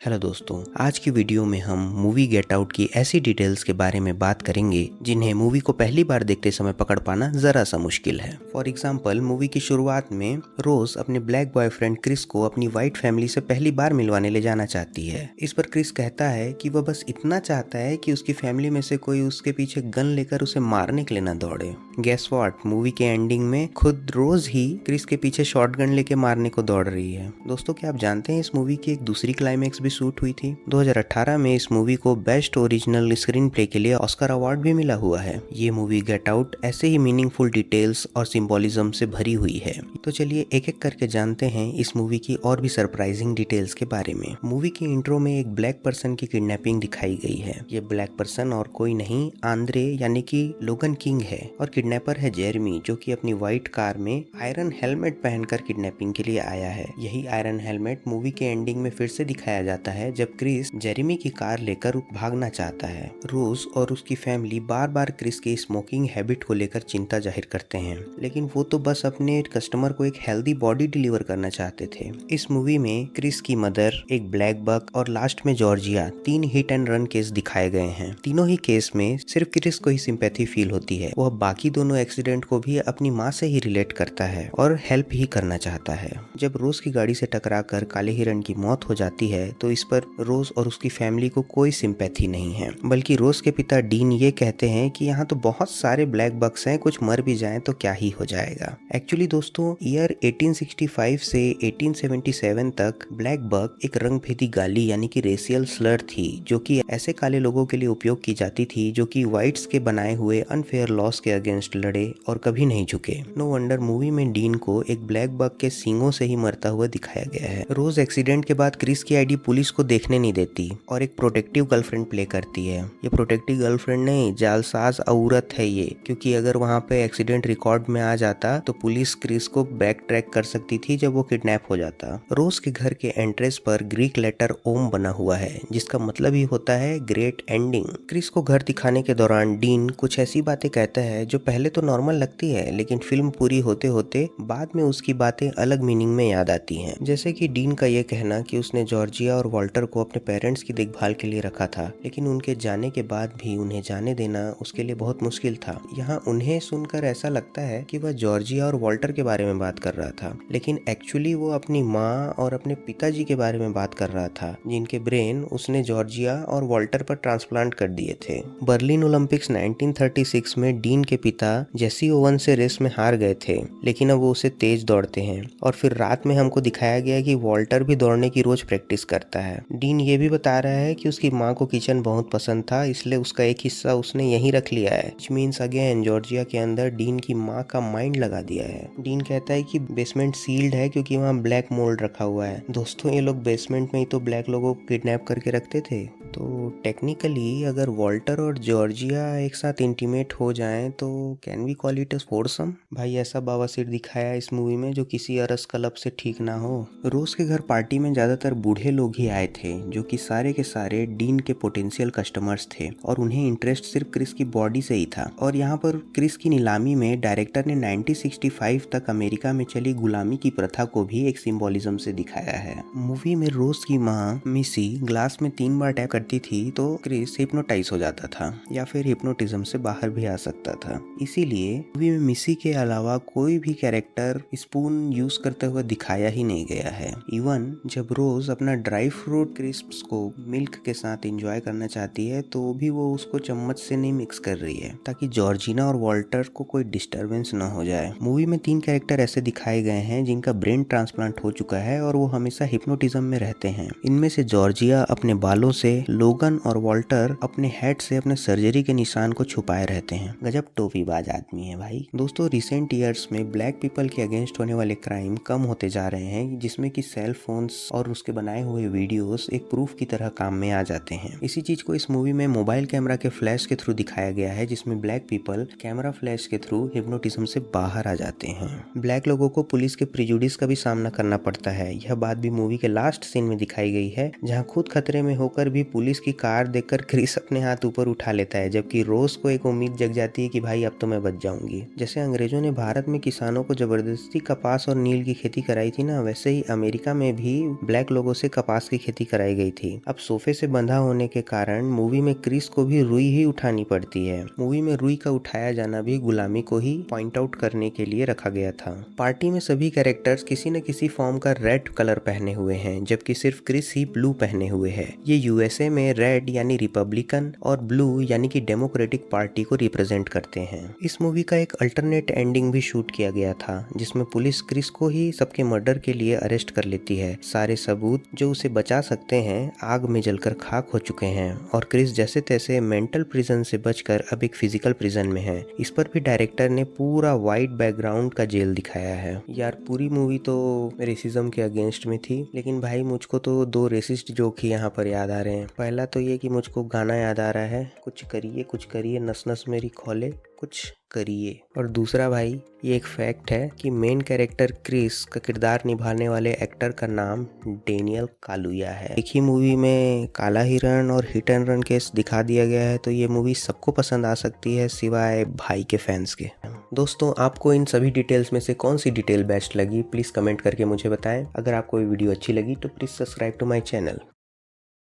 Hello दोस्तों, आज की वीडियो में हम मूवी गेट आउट की ऐसी डिटेल्स के बारे में बात करेंगे जिन्हें मूवी को पहली बार देखते समय पकड़ पाना जरा सा मुश्किल है। फॉर एग्जाम्पल, मूवी की शुरुआत में रोज अपने ब्लैक बॉयफ्रेंड क्रिस को अपनी व्हाइट फैमिली से पहली बार मिलवाने ले जाना चाहती है। इस पर क्रिस कहता है कि वह बस इतना चाहता है कि उसकी फैमिली में से कोई उसके पीछे गन लेकर उसे मारने के लिए न दौड़े। गेस व्हाट, मूवी के एंडिंग में खुद रोज ही क्रिस के पीछे शॉटगन लेके मारने को दौड़ रही है। दोस्तों, क्या आप जानते हैं इस मूवी की एक दूसरी क्लाइमैक्स भी शूट हुई थी। 2018 में इस मूवी को बेस्ट ओरिजिनल स्क्रीन प्ले के लिए ऑस्कर अवार्ड भी मिला हुआ है। ये मूवी गेट आउट ऐसे ही मीनिंगफुल डिटेल्स और सिंबोलिज्म से भरी हुई है। तो चलिए एक एक करके जानते हैं इस मूवी की और भी सरप्राइजिंग डिटेल्स के बारे में। मूवी की इंट्रो में एक ब्लैक पर्सन की किडनैपिंग दिखाई गई है। ये ब्लैक पर्सन और कोई नहीं, आंद्रे यानी कि लोगन किंग है और किडनैपर है जेरेमी, जो कि अपनी व्हाइट कार में आयरन हेलमेट पहनकर किडनैपिंग के लिए आया है। यही आयरन हेलमेट मूवी के एंडिंग में फिर से दिखाया जाता है जब क्रिस जेरेमी की कार लेकर भागना चाहता है। रोज और उसकी फैमिली बार बार क्रिस के स्मोकिंग हैबिट को लेकर चिंता जाहिर करते हैं, लेकिन वो तो बस अपने कस्टमर को एक हेल्दी बॉडी डिलीवर करना चाहते थे। इस मूवी में क्रिस की मदर, एक ब्लैक बक और लास्ट में Georgia, 3 hit and run case दिखाए गए हैं। तीनों ही केस में सिर्फ क्रिस को ही सिंपैथी फील होती है। वह बाकी दोनों एक्सीडेंट को भी अपनी माँ से ही रिलेट करता है और हेल्प ही करना चाहता है। जब रोज की गाड़ी से टकराकर काले हिरन की मौत हो जाती है तो इस पर रोज और उसकी फैमिली को कोई सिंपैथी नहीं है, बल्कि रोज के पिता डीन ये कहते हैं कि यहाँ तो बहुत सारे ब्लैक बक्स हैं, कुछ मर भी जाएं तो क्या ही हो जाएगा। एक्चुअली दोस्तों, ईयर 1865 से 1877 तक ब्लैक बक एक रंगभेदी गाली यानी कि रेशियल स्लर थी, जो कि ऐसे काले लोगों के लिए उपयोग की जाती थी जो कि व्हाइट्स के बनाए हुए अनफेयर लॉस के अगेंस्ट लड़े और कभी नहीं झुके। नो वंडर मूवी में डीन को एक ब्लैक बक के सींगों से ही मरता हुआ दिखाया गया है। रोज एक्सीडेंट के बाद क्रिस की आईडी पुलिस को देखने नहीं देती और एक प्रोटेक्टिव गर्लफ्रेंड प्ले करती है। ये प्रोटेक्टिव गर्लफ्रेंड नहीं, जालसाज औरत है ये, क्योंकि अगर वहाँ पे एक्सीडेंट रिकॉर्ड में आ जाता तो पुलिस क्रिस को बैक ट्रैक कर सकती थी जब वो किडनैप हो जाता। रोज के घर के एंट्रेंस पर ग्रीक लेटर ओम बना हुआ है, जिसका मतलब ही होता है ग्रेट एंडिंग। क्रिस को घर दिखाने के दौरान डीन कुछ ऐसी बातें कहता है जो पहले तो नॉर्मल लगती है, लेकिन फिल्म पूरी होते होते बाद में उसकी बातें अलग मीनिंग में याद आती हैं। जैसे कि डीन का ये कहना कि उसने जॉर्जिया और वॉल्टर को अपने पेरेंट्स की देखभाल के लिए रखा था, लेकिन उनके जाने के बाद भी उन्हें जाने देना उसके लिए बहुत मुश्किल था। यहाँ उन्हें सुनकर ऐसा लगता है कि वह जॉर्जिया और वॉल्टर के बारे में बात कर रहा था, लेकिन एक्चुअली वो अपनी माँ और अपने पिताजी के बारे में बात कर रहा था, जिनके ब्रेन उसने जॉर्जिया और वॉल्टर पर ट्रांसप्लांट कर दिए थे। बर्लिन ओलंपिक्स 1936 में डीन के पिता जेसी ओवन से रेस में हार गए थे, लेकिन अब वो उसे तेज दौड़ते हैं। और फिर रात में हमको दिखाया गया कि वॉल्टर भी दौड़ने की रोज प्रैक्टिस करता है। डीन ये भी बता रहा है कि उसकी माँ को किचन बहुत पसंद था, इसलिए उसका एक हिस्सा उसने यहीं रख लिया है। व्हिच मींस अगेन जॉर्जिया के अंदर डीन की माँ का माइंड लगा दिया है। डीन कहता है कि बेसमेंट सील्ड है क्योंकि वहाँ ब्लैक मोल्ड रखा हुआ है। दोस्तों, ये लोग बेसमेंट में ही तो ब्लैक लोगों को किडनैप करके रखते थे। तो टेक्निकली अगर वॉल्टर और जॉर्जिया एक साथ इंटीमेट हो जाएं तो can we call it a foursome. भाई ऐसा बवासीर दिखाया है इस मूवी में जो किसी अरस क्लब से ठीक ना हो। रोज के घर पार्टी में ज्यादातर बूढ़े लोग ही आए थे, जो कि सारे के सारे डीन के पोटेंशियल कस्टमर्स थे और उन्हें इंटरेस्ट सिर्फ क्रिस की बॉडी से ही था। और यहाँ पर क्रिस की नीलामी में डायरेक्टर ने 1965 तक अमेरिका में चली गुलामी की प्रथा को भी एक सिंबोलिज्म से दिखाया है। मूवी में रोज की माँ मिसी ग्लास में 3 बार टैप करती थी तो क्रिस हिप्नोटाइज हो जाता था या फिर हिप्नोटिज्म से बाहर भी आ सकता था। इसीलिए मूवी में मिसी के अलावा कोई भी कैरेक्टर स्पून यूज करते हुए दिखाया ही नहीं गया है। इवन जब रोज अपना ड्राई फ्रूट क्रिस्प्स को मिल्क के साथ एंजॉय करना चाहती है तो भी वो उसको चम्मच से नहीं मिक्स कर रही है, ताकि जॉर्जिना और वॉल्टर को कोई डिस्टरबेंस न हो जाए। मूवी में 3 कैरेक्टर ऐसे दिखाए गए हैं जिनका ब्रेन ट्रांसप्लांट हो चुका है और वो हमेशा हिप्नोटिज्म में रहते हैं। इनमें से जॉर्जिया अपने बालों से, लोगन और वॉल्टर अपने हेड से अपने सर्जरी के निशान को छुपाए रहते हैं। गजब टोपीबाज आदमी है भाई। दोस्तों, रिसेंट ईयर्स में ब्लैक पीपल के अगेंस्ट होने वाले क्राइम कम होते जा रहे हैं, जिसमें कि सेल फोन्स और उसके बनाए हुए वीडियोस एक प्रूफ की तरह काम में आ जाते हैं। इसी चीज को इस मूवी में मोबाइल कैमरा के फ्लैश के थ्रू दिखाया गया है, जिसमें ब्लैक पीपल कैमरा फ्लैश के थ्रू हिप्नोटिज्म से बाहर आ जाते हैं। ब्लैक लोगों को पुलिस के प्रिजुडिस का भी सामना करना पड़ता है। यह बात भी मूवी के लास्ट सीन में दिखाई गई है, जहाँ खुद खतरे में होकर भी पुलिस की कार देखकर क्रिस अपने हाथ ऊपर उठा लेता है, जबकि रोज को एक उम्मीद जग जाती है कि भाई अब तो मैं बच जाऊंगी। जैसे अंग्रेजों ने भारत में किसानों को जबरदस्ती कपास और नील की खेती कराई थी ना, वैसे ही अमेरिका में भी ब्लैक लोगों से कपास की खेती कराई गई थी। अब सोफे से बंधा होने के कारण मूवी में क्रिस को भी रुई ही उठानी पड़ती है। मूवी में रुई का उठाया जाना भी गुलामी को ही पॉइंट आउट करने के लिए रखा गया था। पार्टी में सभी कैरेक्टर्स किसी न किसी फॉर्म का रेड कलर पहने हुए हैं, जबकि सिर्फ क्रिस ही ब्लू पहने हुए है। ये यूएसए में रेड यानी रिपब्लिकन और ब्लू यानी कि डेमोक्रेटिक पार्टी को रिप्रेजेंट करते हैं। इस मूवी का एक अल्टरनेट एंडिंग भी शूट किया गया था, जिसमें पुलिस क्रिस को ही सबके मर्डर के लिए अरेस्ट कर लेती है। सारे सबूत जो उसे बचा सकते हैं आग में जलकर खाक हो चुके हैं और क्रिस जैसे तैसे मेंटल प्रिजन से बचकर अब एक फिजिकल प्रिजन में है। इस पर भी डायरेक्टर ने पूरा वाइट बैकग्राउंड का जेल दिखाया है। यार पूरी मूवी तो रेसिज्म के अगेंस्ट में थी, लेकिन भाई मुझको तो दो रेसिस्ट जोक ही यहाँ पर याद आ रहे हैं। पहला तो ये कि मुझको गाना याद आ रहा है, कुछ करिए नस नस मेरी खोले कुछ करिए। और दूसरा भाई ये एक फैक्ट है कि मेन कैरेक्टर क्रिस का किरदार निभाने वाले एक्टर का नाम डेनियल कालुया है। एक ही मूवी में काला हिरण और हिट एंड रन केस दिखा दिया गया है, तो ये मूवी सबको पसंद आ सकती है सिवाय भाई के फैंस के। दोस्तों आपको इन सभी डिटेल्स में से कौन सी डिटेल बेस्ट लगी, प्लीज़ कमेंट करके मुझे बताएं। अगर आपको ये वीडियो अच्छी लगी तो please subscribe to my channel.